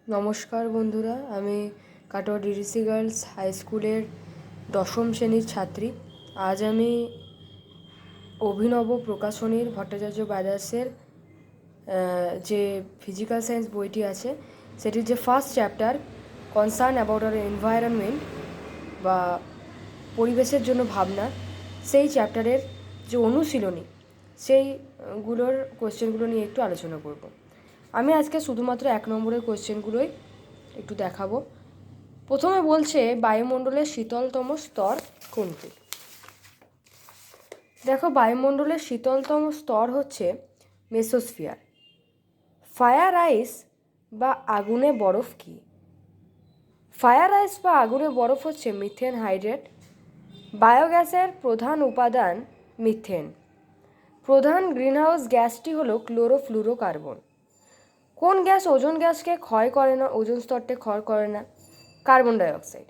নমস্কার বন্ধুরা, আমি কাটোয়া ডিডিসি গার্লস হাই স্কুলের দশম শ্রেণীর ছাত্রী। আজ আমি অভিনব প্রকাশনীর ভট্টাচার্য ব্রাদার্সের যে ফিজিক্যাল সায়েন্স বইটি আছে সেটির যে first chapter concern about our environment বা পরিবেশের জন্য ভাবনা, সেই চ্যাপ্টারের যে অনুশীলনী সেইগুলোর কোয়েশ্চেনগুলো নিয়ে একটু আলোচনা করব। আমি আজকে শুধুমাত্র 1 নম্বরের কোয়েশ্চেনগুলোই একটু দেখাবো। প্রথমে বলছে বায়ুমণ্ডলের শীতলতম স্তর কোনটি? দেখো, বায়ুমণ্ডলের শীতলতম স্তর হচ্ছে মেসোস্ফিয়ার। ফায়ার আইস বা আগুনে বরফ কি? ফায়ার আইস বা আগুনে বরফ হচ্ছে মিথেন হাইড্রেট। বায়োগ্যাসের প্রধান উপাদান মিথেন। প্রধান গ্রিনহাউস গ্যাসটি হলো ক্লোরোফ্লুরোকার্বন। কোন গ্যাস ওজোন গ্যাসকে ক্ষয় করে না, ওজোন স্তরকে ক্ষয় করে না? Carbon dioxide.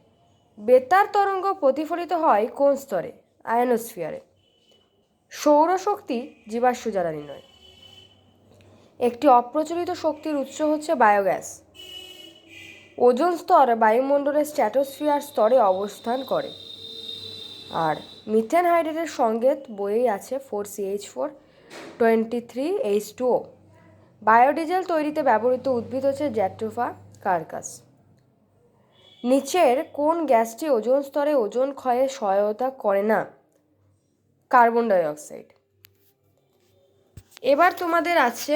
বেতার তরঙ্গ প্রতিফলিত হয় কোন স্তরে? আয়নোস্ফিয়ারে। সৌরশক্তি জীবাশ্ম জ্বালানি নয়। একটি অপ্রচলিত শক্তির উৎস হচ্ছে বায়োগ্যাস। ওজোন স্তর বায়ুমণ্ডলের স্ট্র্যাটোস্ফিয়ার স্তরে অবস্থান করে। আর মিথেন হাইড্রেটের সংকেত বইয়েই আছে 4CH4 23H2O। বায়োডিজেল তৈরিতে ব্যবহৃত উদ্ভিদ হচ্ছে জ্যাট্রোফা কার্কাস। নিচের কোন গ্যাসটি ওজোন স্তরে ওজোন ক্ষয়ে সহায়তা করে না? Carbon dioxide. এবার তোমাদের আছে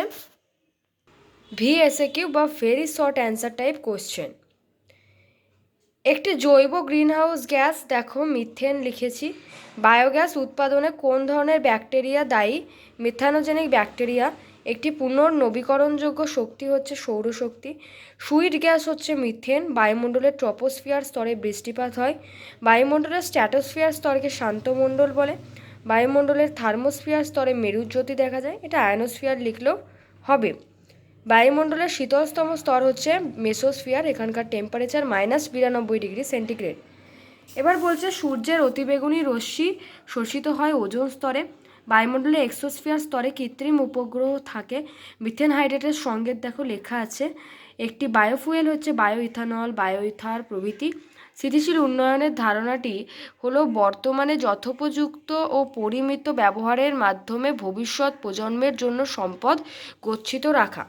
VSAQ বা very short answer type question. একটি জৈব গ্রিনহাউস গ্যাস, দেখো মিথেন লিখেছি। বায়োগ্যাস উৎপাদনে কোন ধরনের ব্যাকটেরিয়া দায়ী? Methanogenic bacteria. একটি পুনর্নবীকরণযোগ্য শক্তি হচ্ছে সৌরশক্তি। সুইট গ্যাস হচ্ছে মিথেন। বায়ুমণ্ডলের ট্রপোস্ফিয়ার স্তরে বৃষ্টিপাত হয়। বায়ুমণ্ডলের স্ট্র্যাটোস্ফিয়ার স্তরকে শান্তমণ্ডল বলে। বায়ুমণ্ডলের থার্মোস্ফিয়ার স্তরে মেরুজ্যোতি দেখা যায়, এটা আয়নোস্ফিয়ার লিখলেও হবে। বায়ুমণ্ডলের শীতলতম স্তর হচ্ছে মেসোস্ফিয়ার, এখানকার টেম্পারেচার -92°C। এবার বলছে সূর্যের অতিবেগুনি রশ্মি শোষিত হয় ওজোন স্তরে। বায়ুমণ্ডলে এক্সোস্ফিয়ার স্তরে কৃত্রিম উপগ্রহ থাকে। মিথেন হাইড্রেটের সংকেত দেখো লেখা আছে। একটি বায়োফুয়েল হচ্ছে বায়ো ইথানল, বায়ো ইথার প্রভৃতি। স্থিতিশীল উন্নয়নের ধারণাটি হলো বর্তমানে যথোপযুক্ত ও পরিমিত ব্যবহারের মাধ্যমে ভবিষ্যৎ প্রজন্মের জন্য সম্পদ গচ্ছিত রাখা।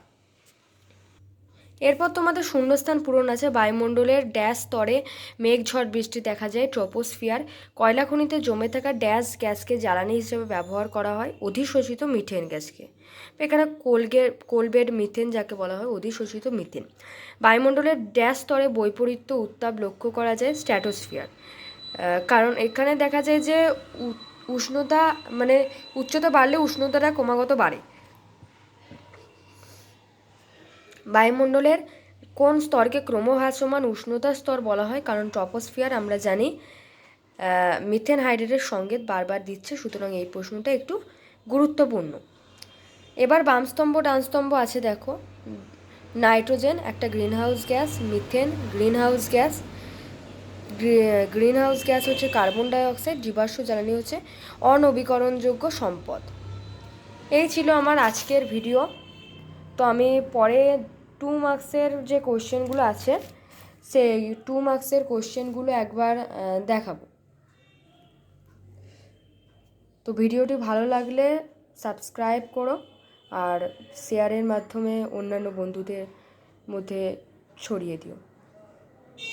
এরপর তোমাদের শূন্যস্থান পূরণ আছে। বায়ুমণ্ডলের ড্যাশ স্তরে মেঘ ঝড় বৃষ্টি দেখা যায়, ট্রপোস্ফিয়ার। কয়লা খনিতে জমে থাকা ড্যাশ গ্যাসকে জ্বালানি হিসেবে ব্যবহার করা হয়, অধিশোষিত মিথেন গ্যাসকে। এখানে কোলবেড মিথেন যাকে বলা হয়, অধিশোষিত মিথেন। বায়ুমণ্ডলের ড্যাশ স্তরে বৈপরীত্য উত্তাপ লক্ষ্য করা যায়, স্ট্র্যাটোস্ফিয়ার। কারণ এখানে দেখা যায় যে উষ্ণতা মানে উচ্চতা বাড়লে উষ্ণতাটা ক্রমাগত বাড়ে। বায়ুমণ্ডলের কোন স্তরকে ক্রমহ্রাসমান উষ্ণতা স্তর বলা হয়? কারণ ট্রপোস্ফিয়ার আমরা জানি মিথেন হাইড্রেটের সংকেত বারবার দিচ্ছে, সুতরাং এই প্রশ্নটা একটু গুরুত্বপূর্ণ। এবার বাম স্তম্ভ ডান স্তম্ভ আছে, দেখো। নাইট্রোজেন একটা greenhouse gas, methane greenhouse gas. Greenhouse gas হচ্ছে কার্বন ডাইঅক্সাইড, জীবাশ্ম জ্বালানি হচ্ছে অনবীকরণযোগ্য সম্পদ। এই ছিল আমার আজকের ভিডিও। তো আমি পরে 2 মার্কসের যে কোশ্চেনগুলো আছে সেই 2 মার্কসের কোশ্চেনগুলো একবার দেখাবো। তো ভিডিওটি ভালো লাগলে সাবস্ক্রাইব করো আর শেয়ারের মাধ্যমে অন্যান্য বন্ধুদের মধ্যে ছড়িয়ে দিও।